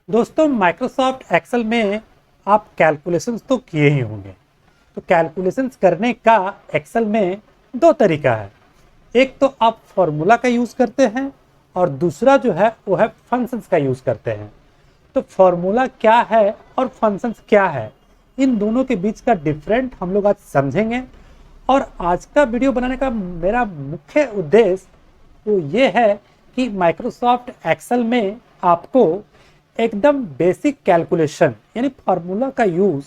दोस्तों Microsoft Excel में आप कैलकुलेशंस तो किए ही होंगे। तो कैलकुलेशंस करने का एक्सेल में दो तरीका है। एक तो आप फॉर्मूला का यूज़ करते हैं और दूसरा जो है वो है फंक्शंस का यूज़ करते हैं। तो फॉर्मूला क्या है और फंक्शंस क्या है, इन दोनों के बीच का डिफरेंट हम लोग आज समझेंगे। और आज का वीडियो बनाने का मेरा मुख्य उद्देश्य तो ये है कि माइक्रोसॉफ्ट एक्सेल में आपको एकदम बेसिक कैलकुलेशन यानी फार्मूला का यूज़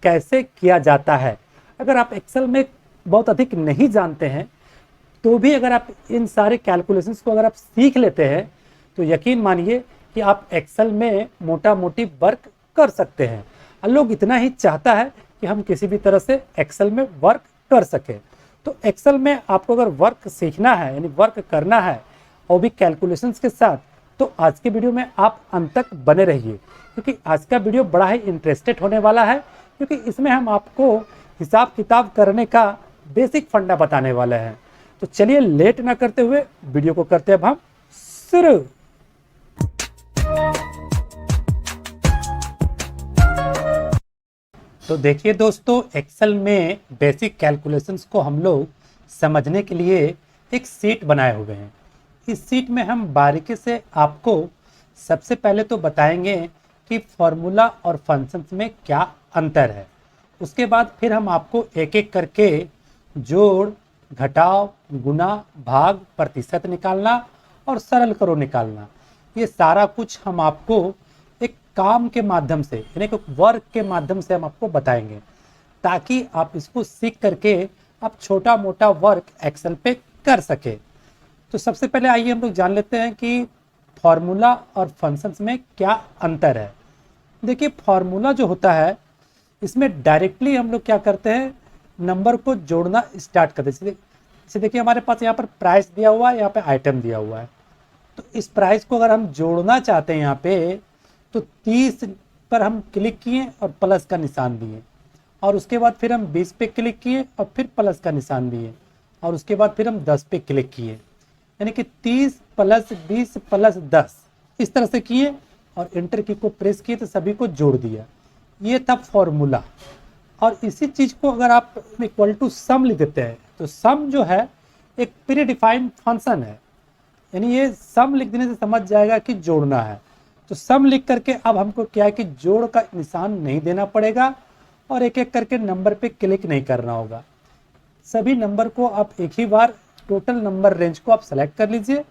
कैसे किया जाता है। अगर आप एक्सेल में बहुत अधिक नहीं जानते हैं तो भी अगर आप इन सारे कैलकुलेशंस को अगर आप सीख लेते हैं तो यकीन मानिए कि आप एक्सेल में मोटा मोटी वर्क कर सकते हैं। और लोग इतना ही चाहता है कि हम किसी भी तरह से एक्सेल में वर्क कर सकें। तो एक्सेल में आपको अगर वर्क सीखना है यानी वर्क करना है और भी कैलकुलेशंस के साथ, तो आज के वीडियो में आप अंत तक बने रहिए, क्योंकि आज का वीडियो बड़ा ही इंटरेस्टेड होने वाला है। क्योंकि इसमें हम आपको हिसाब किताब करने का बेसिक फंडा बताने वाले हैं। तो चलिए लेट ना करते हुए वीडियो को करते हैं अब हम शुरू। तो देखिए दोस्तों, एक्सेल में बेसिक कैलकुलेशंस को हम लोग समझने के लिए एक शीट बनाए हुए हैं। इस शीट में हम बारीकी से आपको सबसे पहले तो बताएंगे कि फॉर्मूला और फंक्शंस में क्या अंतर है। उसके बाद फिर हम आपको एक एक करके जोड़, घटाव, गुना, भाग, प्रतिशत निकालना और सरल करो निकालना, ये सारा कुछ हम आपको एक काम के माध्यम से यानी कि वर्क के माध्यम से हम आपको बताएंगे, ताकि आप इसको सीख करके आप छोटा मोटा वर्क एक्सेल पे कर सके। तो सबसे पहले आइए हम लोग जान लेते हैं कि फॉर्मूला और फंक्शंस में क्या अंतर है। देखिए फॉर्मूला जो होता है इसमें डायरेक्टली हम लोग क्या करते हैं, नंबर को जोड़ना स्टार्ट करते हैं। जैसे देखिए हमारे पास यहाँ पर प्राइस दिया हुआ है, यहाँ पे आइटम दिया हुआ है। तो इस प्राइस को अगर हम जोड़ना चाहते हैं यहाँ पे, तो 30 पर हम क्लिक किए और प्लस का निशान दिए, और उसके बाद फिर हम 20 पे क्लिक किए और फिर प्लस का निशान दिए, और उसके बाद फिर हम 10 पे क्लिक किए, यानी कि 30 प्लस 20 प्लस 10 इस तरह से किए और एंटर की को प्रेस किए तो सभी को जोड़ दिया। ये था फॉर्मूला। और इसी चीज को अगर आप इक्वल टू सम लिख देते हैं तो सम जो है एक प्री डिफाइंड फंक्शन है, यानी ये सम लिख देने से समझ जाएगा कि जोड़ना है। तो सम लिख करके अब हमको क्या है कि जोड़ का निशान नहीं देना पड़ेगा और एक एक करके नंबर पे क्लिक नहीं करना होगा। सभी नंबर को आप एक ही बार टोटल नंबर रेंज को आप सेलेक्ट कर लीजिए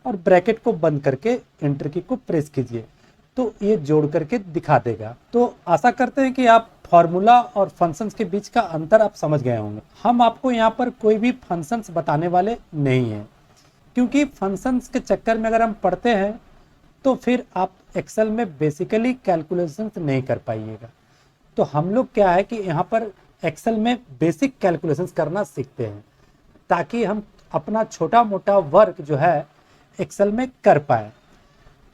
और ब्रैकेट को बंद करके एंटर की को प्रेस कीजिए, तो ये जोड़ करके दिखा देगा। तो आशा करते हैं कि आप फॉर्मूला और फंक्शंस के बीच का अंतर आप समझ गए होंगे। हम आपको यहाँ पर कोई भी फंक्शंस बताने वाले नहीं हैं, क्योंकि फंक्शंस के चक्कर में अगर हम पढ़ते हैं तो फिर आप एक्सेल में बेसिकली कैलकुलेशंस नहीं कर पाइएगा। तो हम लोग क्या है कि यहाँ पर एक्सेल में बेसिक कैलकुलेशंस करना सीखते हैं, ताकि हम अपना छोटा मोटा वर्क जो है एक्सेल में कर पाए।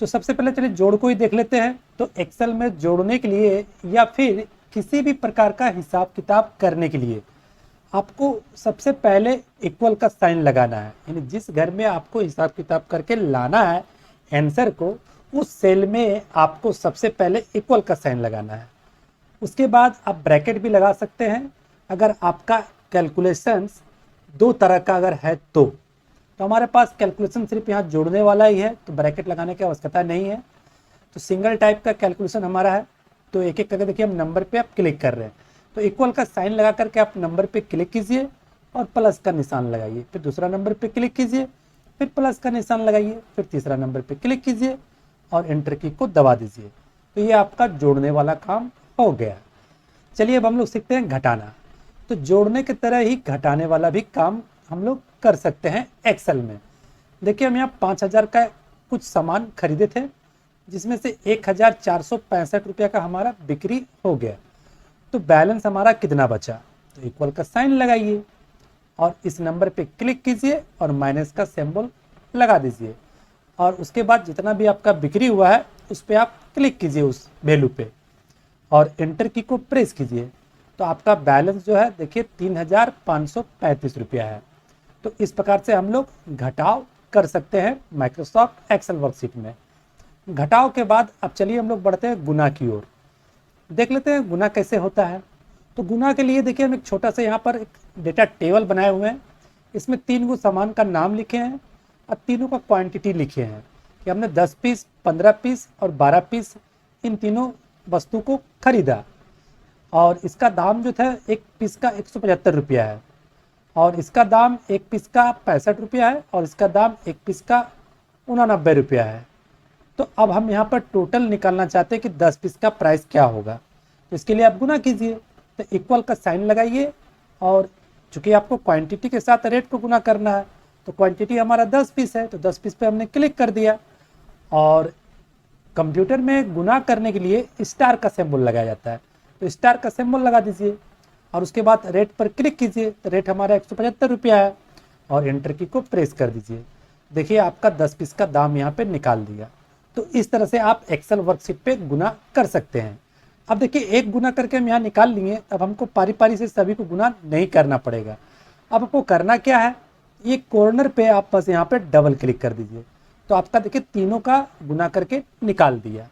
तो सबसे पहले चलिए जोड़ को ही देख लेते हैं। तो एक्सेल में जोड़ने के लिए या फिर किसी भी प्रकार का हिसाब किताब करने के लिए आपको सबसे पहले इक्वल का साइन लगाना है, यानी जिस घर में आपको हिसाब किताब करके लाना है आंसर को, उस सेल में आपको सबसे पहले इक्वल का साइन लगाना है। उसके बाद आप ब्रैकेट भी लगा सकते हैं अगर आपका कैलकुलेशंस दो तरह का अगर है तो हमारे पास कैलकुलेशन सिर्फ यहाँ जोड़ने वाला ही है, तो ब्रैकेट लगाने की आवश्यकता नहीं है। तो सिंगल टाइप का कैलकुलेशन हमारा है, तो एक एक करके देखिए हम नंबर पे आप क्लिक कर रहे हैं। तो इक्वल का साइन लगा करके आप नंबर पे क्लिक कीजिए और प्लस का निशान लगाइए, फिर दूसरा नंबर पे क्लिक कीजिए, फिर प्लस का निशान लगाइए, फिर तीसरा नंबर पे क्लिक कीजिए और एंटर की को दबा दीजिए। तो ये आपका जोड़ने वाला काम हो गया। चलिए अब हम लोग सीखते हैं घटाना। तो जोड़ने की तरह ही घटाने वाला भी काम हम लोग कर सकते हैं एक्सेल में। देखिए हम यहाँ 5000 का कुछ सामान खरीदे थे, जिसमें से 1465 रुपया का हमारा बिक्री हो गया। तो बैलेंस हमारा कितना बचा, तो इक्वल का साइन लगाइए और इस नंबर पे क्लिक कीजिए और माइनस का सिंबल लगा दीजिए, और उसके बाद जितना भी आपका बिक्री हुआ है उस पर आप क्लिक कीजिए उस वैल्यू पे और एंटर की को प्रेस कीजिए। तो आपका बैलेंस जो है देखिए 3535 रुपया है। तो इस प्रकार से हम लोग घटाव कर सकते हैं माइक्रोसॉफ्ट एक्सेल वर्कशीट में। घटाव के बाद अब चलिए हम लोग बढ़ते हैं गुना की ओर। देख लेते हैं गुना कैसे होता है। तो गुना के लिए देखिए हम एक छोटा सा यहाँ पर एक डेटा टेबल बनाए हुए हैं। इसमें 3 गो सामान का नाम लिखे हैं और तीनों का क्वांटिटी लिखे हैं कि हमने 10 पीस, 15 पीस और 12 पीस इन तीनों वस्तु को खरीदा और इसका दाम जो था एक पीस का 175 रुपया है और इसका दाम एक पीस का 65 रुपया है और इसका दाम एक पीस का 89 रुपया है। तो अब हम यहाँ पर टोटल निकालना चाहते हैं कि 10 पीस का प्राइस क्या होगा। तो इसके लिए आप गुना कीजिए, तो इक्वल का साइन लगाइए और चूँकि आपको क्वांटिटी के साथ रेट को गुना करना है तो क्वांटिटी हमारा 10 पीस है तो 10 पीस पे हमने क्लिक कर दिया। और कंप्यूटर में गुना करने के लिए स्टार का सिंबल लगाया जाता है, तो स्टार का सिंबल लगा दीजिए और उसके बाद रेट पर क्लिक कीजिए। तो रेट हमारा 175 रुपया है और एंटर की को प्रेस कर दीजिए। देखिए आपका 10 पीस का दाम यहाँ पे निकाल दिया। तो इस तरह से आप एक्सेल वर्कशीट पे गुना कर सकते हैं। अब देखिए एक गुना करके हम यहाँ निकाल लिए, अब हमको पारी पारी से सभी को गुना नहीं करना पड़ेगा। अब आपको करना क्या है, ये कॉर्नर पे आप बस यहाँ पे डबल क्लिक कर दीजिए तो आपका देखिए तीनों का गुना करके निकाल दिया।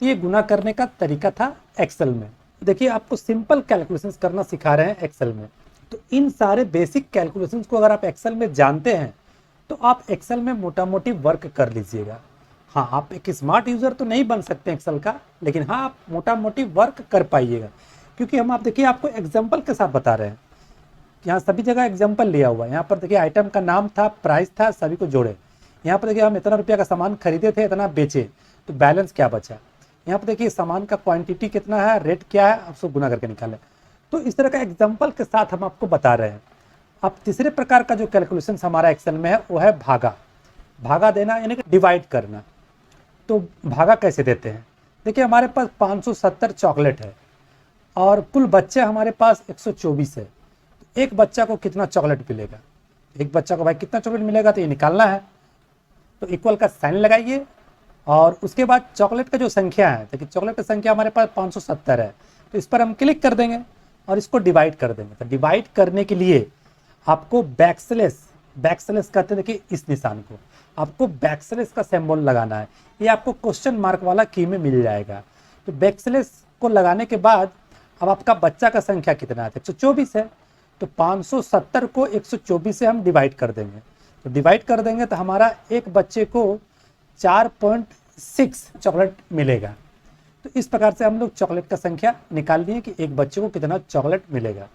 तो ये गुना करने का तरीका था एक्सेल में। देखिए आपको सिंपल कैलकुलेशंस करना सिखा रहे हैं एक्सेल में। तो इन सारे बेसिक कैलकुलेशंस को अगर आप एक्सेल में जानते हैं तो आप एक्सेल में मोटा मोटी वर्क कर लीजिएगा। हाँ, आप एक स्मार्ट यूज़र तो नहीं बन सकते एक्सेल का, लेकिन हाँ आप मोटा मोटी वर्क कर पाइएगा क्योंकि हम आप देखिए आपको एग्जाम्पल के साथ बता रहे हैं। यहाँ सभी जगह एग्जाम्पल लिया हुआ है। यहाँ पर देखिए आइटम का नाम था, प्राइस था, सभी को जोड़े। यहाँ पर देखिए हम इतना रुपया का सामान खरीदे थे, इतना बेचे तो बैलेंस क्या बचा। यहाँ पर देखिए सामान का क्वांटिटी कितना है, रेट क्या है, आप उसको गुना करके निकालें। तो इस तरह का एग्जाम्पल के साथ हम आपको बता रहे हैं। अब तीसरे प्रकार का जो कैलकुलेशन हमारा एक्सेल में है वो है भागा। भागा देना यानी कि डिवाइड करना। तो भागा कैसे देते हैं, देखिए हमारे पास 570 चॉकलेट है और कुल बच्चे हमारे पास 124 है। तो एक बच्चा को कितना चॉकलेट मिलेगा, एक बच्चा को भाई कितना चॉकलेट मिलेगा तो ये निकालना है। तो इक्वल का साइन लगाइए और उसके बाद चॉकलेट का जो संख्या है, देखिए चॉकलेट की संख्या हमारे पास 570 है तो इस पर हम क्लिक कर देंगे और इसको डिवाइड कर देंगे। तो डिवाइड करने के लिए आपको बैकस्लैश कहते हैं, देखिए इस निशान को आपको बैकस्लैश का सिंबल लगाना है। ये आपको क्वेश्चन मार्क वाला की में मिल जाएगा। तो बैकस्लैश को लगाने के बाद अब आपका बच्चा का संख्या कितना है, 124 है। तो 570 को 124 से हम डिवाइड कर देंगे। तो डिवाइड कर देंगे तो हमारा एक बच्चे को 4.6 चॉकलेट मिलेगा। तो इस प्रकार से हम लोग चॉकलेट का संख्या निकाल लिए कि एक बच्चे को कितना चॉकलेट मिलेगा।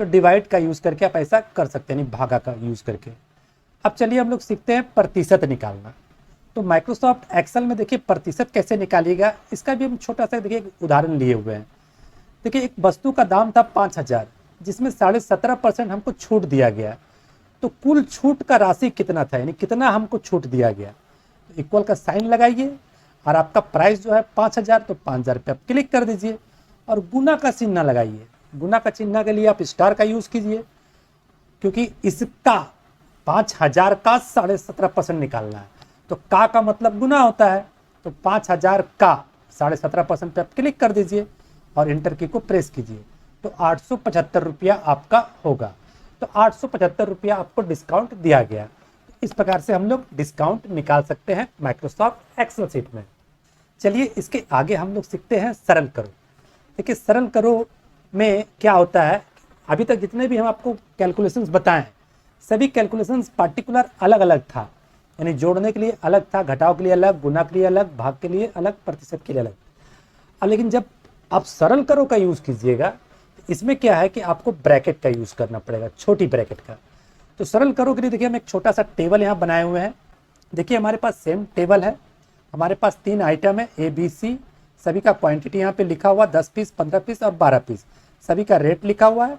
तो डिवाइड का यूज़ करके आप ऐसा कर सकते हैं, भागा का यूज़ करके। अब चलिए हम लोग सीखते हैं प्रतिशत निकालना। तो माइक्रोसॉफ्ट एक्सेल में देखिए प्रतिशत कैसे निकालिएगा, इसका भी हम छोटा सा देखिए एक उदाहरण लिए हुए हैं। देखिए एक वस्तु का दाम था 5000 जिसमें 17.5% हमको छूट दिया गया। तो कुल छूट का राशि कितना था, यानी कितना हमको छूट दिया गया। तो इक्वल का साइन लगाइए और आपका प्राइस जो है 5000, तो 5000 पे आप क्लिक कर दीजिए और गुना का चिन्ह लगाइए। गुना का चिन्ह के लिए आप स्टार का यूज़ कीजिए क्योंकि इसका 5000 का 17.5% निकालना है। तो का मतलब गुना होता है। तो 5000 का 17.5% पे आप क्लिक कर दीजिए और इंटर की को प्रेस कीजिए। तो 875 रुपया आपका होगा। तो 875 रुपया आपको डिस्काउंट दिया गया। इस प्रकार से हम लोग डिस्काउंट निकाल सकते हैं माइक्रोसॉफ्ट एक्सेल शीट में। चलिए इसके आगे हम लोग सीखते हैं सरल करो। देखिए सरल करो में क्या होता है, अभी तक जितने भी हम आपको कैलकुलेशंस बताएं सभी कैलकुलेशंस पार्टिकुलर अलग अलग था, यानी जोड़ने के लिए अलग था, घटाव के लिए अलग, गुना के लिए अलग, भाग के लिए अलग, प्रतिशत के लिए अलग। अब लेकिन जब आप सरल करो का यूज़ कीजिएगा तो इसमें क्या है कि आपको ब्रैकेट का यूज़ करना पड़ेगा, छोटी ब्रैकेट का। तो सरल करो के लिए देखिए हम एक छोटा सा टेबल यहाँ बनाए हुए हैं। देखिए हमारे पास सेम टेबल है, हमारे पास 3 आइटम है ABC, सभी का क्वांटिटी यहाँ पे लिखा हुआ 10 पीस, 15 पीस और 12 पीस, सभी का रेट लिखा हुआ है।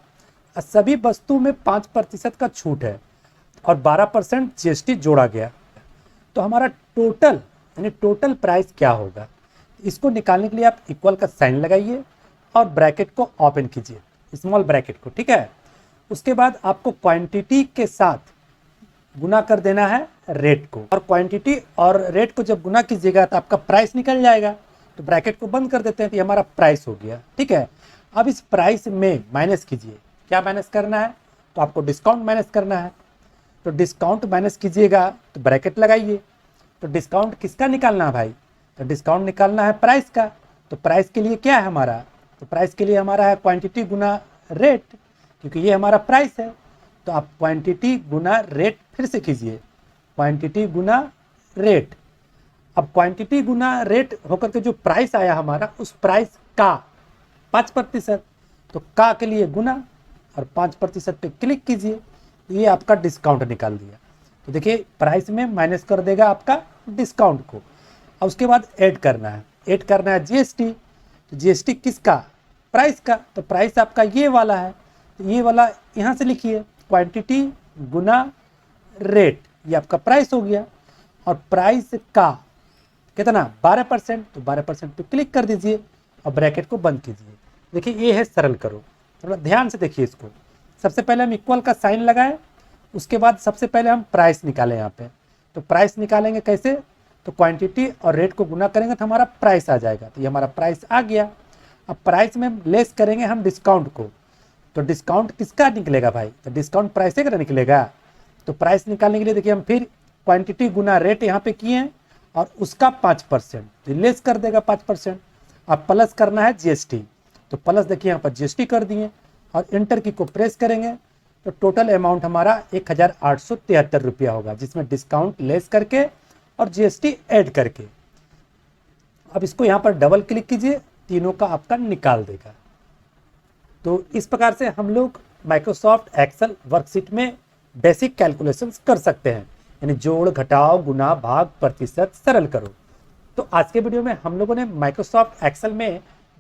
और सभी वस्तु में 5% का छूट है और 12% GST जोड़ा गया। तो हमारा टोटल यानी टोटल प्राइस क्या होगा, इसको निकालने के लिए आप इक्वल का साइन लगाइए और ब्रैकेट को ओपन कीजिए, स्मॉल ब्रैकेट को, ठीक है। उसके बाद आपको क्वांटिटी के साथ गुना कर देना है रेट को, और क्वांटिटी और रेट को जब गुना कीजिएगा तो आपका प्राइस निकल जाएगा। तो ब्रैकेट को बंद कर देते हैं, तो ये हमारा प्राइस हो गया, ठीक है। अब इस प्राइस में माइनस कीजिए, क्या माइनस करना है, तो आपको डिस्काउंट माइनस करना है। तो डिस्काउंट माइनस कीजिएगा तो ब्रैकेट लगाइए। तो डिस्काउंट किसका निकालना है भाई, तो डिस्काउंट निकालना है प्राइस का, तो प्राइस के लिए क्या है हमारा, तो प्राइस के लिए हमारा है क्वांटिटी गुना रेट, क्योंकि ये हमारा प्राइस है। तो आप क्वांटिटी गुना रेट फिर से कीजिए, क्वांटिटी गुना रेट। अब क्वांटिटी गुना रेट होकर के जो प्राइस आया हमारा, उस प्राइस का 5%, तो का के लिए गुना और 5% पे क्लिक कीजिए, ये आपका डिस्काउंट निकाल दिया। तो देखिए प्राइस में माइनस कर देगा आपका डिस्काउंट को। और उसके बाद ऐड करना है, ऐड करना है जीएसटी। तो जीएसटी किसका, प्राइस का, तो प्राइस आपका ये वाला है, तो ये वाला यहाँ से लिखिए, क्वांटिटी गुना रेट, ये आपका प्राइस हो गया। और प्राइस का कितना 12%, तो 12% पे क्लिक कर दीजिए और ब्रैकेट को बंद कीजिए। देखिए ये है सरल करो, थोड़ा ध्यान से देखिए इसको। सबसे पहले हम इक्वल का साइन लगाएं, उसके बाद सबसे पहले हम प्राइस निकालें यहाँ पे। तो प्राइस निकालेंगे कैसे, तो क्वांटिटी और रेट को गुना करेंगे तो हमारा प्राइस आ जाएगा, तो ये हमारा प्राइस आ गया। अब प्राइस में लेस करेंगे हम डिस्काउंट को, तो डिस्काउंट किसका निकलेगा भाई, तो डिस्काउंट प्राइस का निकलेगा। तो प्राइस निकालने के लिए देखिए हम फिर क्वांटिटी गुना रेट यहाँ पे किए हैं और उसका 5%, तो लेस कर देगा 5%। अब प्लस करना है जीएसटी, तो प्लस देखिए यहाँ पर जीएसटी कर दिए और इंटर की को प्रेस करेंगे, तो टोटल अमाउंट हमारा 1873 रुपया होगा, जिसमें डिस्काउंट लेस करके और जीएसटी ऐड करके। अब इसको यहाँ पर डबल क्लिक कीजिए, तीनों का आपका निकाल देगा। तो इस प्रकार से हम लोग माइक्रोसॉफ्ट एक्सेल वर्कशीट में बेसिक कैलकुलेशंस कर सकते हैं, यानी जोड़ घटाव गुना भाग प्रतिशत सरल करो। तो आज के वीडियो में हम लोगों ने माइक्रोसॉफ्ट एक्सेल में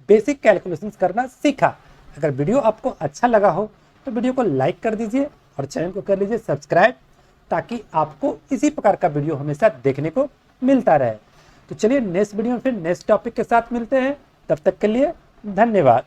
बेसिक कैलकुलेशंस करना सीखा। अगर वीडियो आपको अच्छा लगा हो तो वीडियो को लाइक कर दीजिए और चैनल को कर लीजिए सब्सक्राइब, ताकि आपको इसी प्रकार का वीडियो हमेशा देखने को मिलता रहे। तो चलिए नेक्स्ट वीडियो में फिर नेक्स्ट टॉपिक के साथ मिलते हैं, तब तक के लिए धन्यवाद।